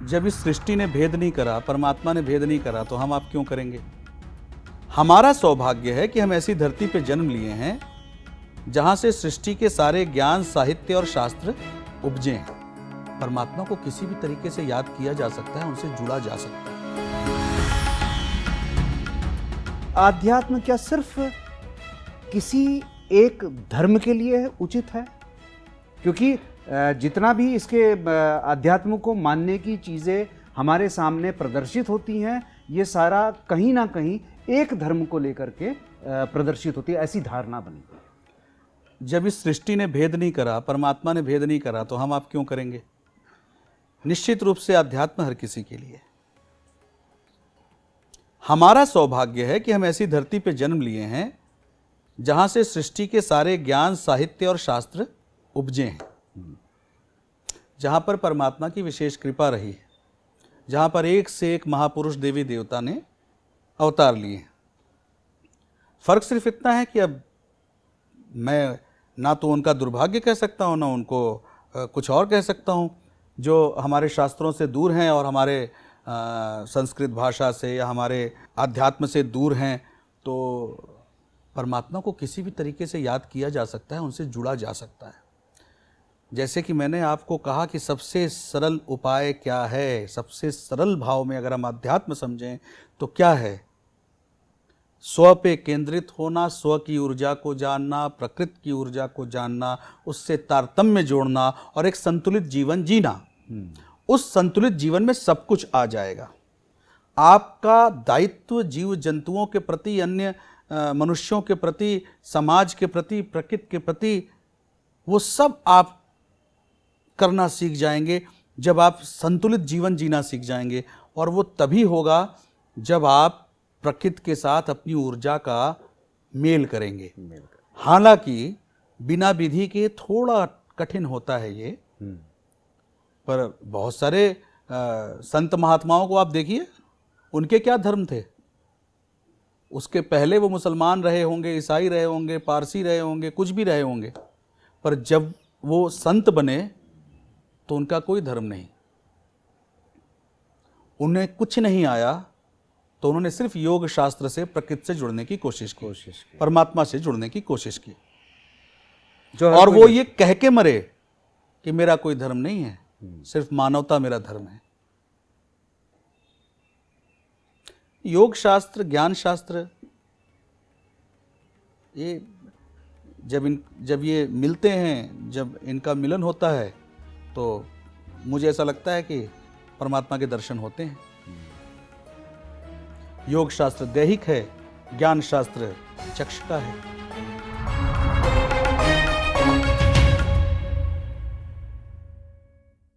जब इस सृष्टि ने भेद नहीं करा, परमात्मा ने भेद नहीं करा, तो हम आप क्यों करेंगे। हमारा सौभाग्य है कि हम ऐसी धरती पे जन्म लिए हैं जहां से सृष्टि के सारे ज्ञान, साहित्य और शास्त्र उपजे हैं। परमात्मा को किसी भी तरीके से याद किया जा सकता है, उनसे जुड़ा जा सकता है। आध्यात्म क्या सिर्फ किसी एक धर्म के लिए उचित है? क्योंकि जितना भी इसके अध्यात्म को मानने की चीज़ें हमारे सामने प्रदर्शित होती हैं, ये सारा कहीं ना कहीं एक धर्म को लेकर के प्रदर्शित होती है, ऐसी धारणा बनी। जब इस सृष्टि ने भेद नहीं करा, परमात्मा ने भेद नहीं करा, तो हम आप क्यों करेंगे। निश्चित रूप से अध्यात्म हर किसी के लिए। हमारा सौभाग्य है कि हम ऐसी धरती पे जन्म लिए हैं जहां से सृष्टि के सारे ज्ञान, साहित्य और शास्त्र उपजे हैं, जहां पर परमात्मा की विशेष कृपा रही है, जहां पर एक से एक महापुरुष देवी देवता ने अवतार लिए हैं। फर्क सिर्फ इतना है कि अब मैं ना तो उनका दुर्भाग्य कह सकता हूँ, ना उनको कुछ और कह सकता हूँ, जो हमारे शास्त्रों से दूर हैं और हमारे संस्कृत भाषा से या हमारे आध्यात्म से दूर हैं। तो परमात्मा को किसी भी तरीके से याद किया जा सकता है, उनसे जुड़ा जा सकता है। जैसे कि मैंने आपको कहा कि सबसे सरल उपाय क्या है, सबसे सरल भाव में अगर हम अध्यात्म समझें तो क्या है। स्व पे केंद्रित होना, स्व की ऊर्जा को जानना, प्रकृति की ऊर्जा को जानना, उससे तारतम्य जोड़ना और एक संतुलित जीवन जीना। उस संतुलित जीवन में सब कुछ आ जाएगा। आपका दायित्व जीव जंतुओं के प्रति, अन्य मनुष्यों के प्रति, समाज के प्रति, प्रकृति के प्रति, वो सब आप करना सीख जाएंगे जब आप संतुलित जीवन जीना सीख जाएंगे। और वो तभी होगा जब आप प्रकृति के साथ अपनी ऊर्जा का मेल करेंगे। हालांकि बिना विधि के थोड़ा कठिन होता है ये, पर बहुत सारे संत महात्माओं को आप देखिए, उनके क्या धर्म थे। उसके पहले वो मुसलमान रहे होंगे, ईसाई रहे होंगे, पारसी रहे होंगे, कुछ भी रहे होंगे, पर जब वो संत बने तो उनका कोई धर्म नहीं, उन्हें कुछ नहीं आया, तो उन्होंने सिर्फ योग शास्त्र से, प्रकृति से जुड़ने की कोशिश की, परमात्मा से जुड़ने की कोशिश की। और वो ये कह के मरे कि मेरा कोई धर्म नहीं है, सिर्फ मानवता मेरा धर्म है। योग शास्त्र, ज्ञान शास्त्र, ये जब ये मिलते हैं, जब इनका मिलन होता है, तो मुझे ऐसा लगता है कि परमात्मा के दर्शन होते हैं। योग शास्त्र दैहिक है, ज्ञान शास्त्र चक्षु का है।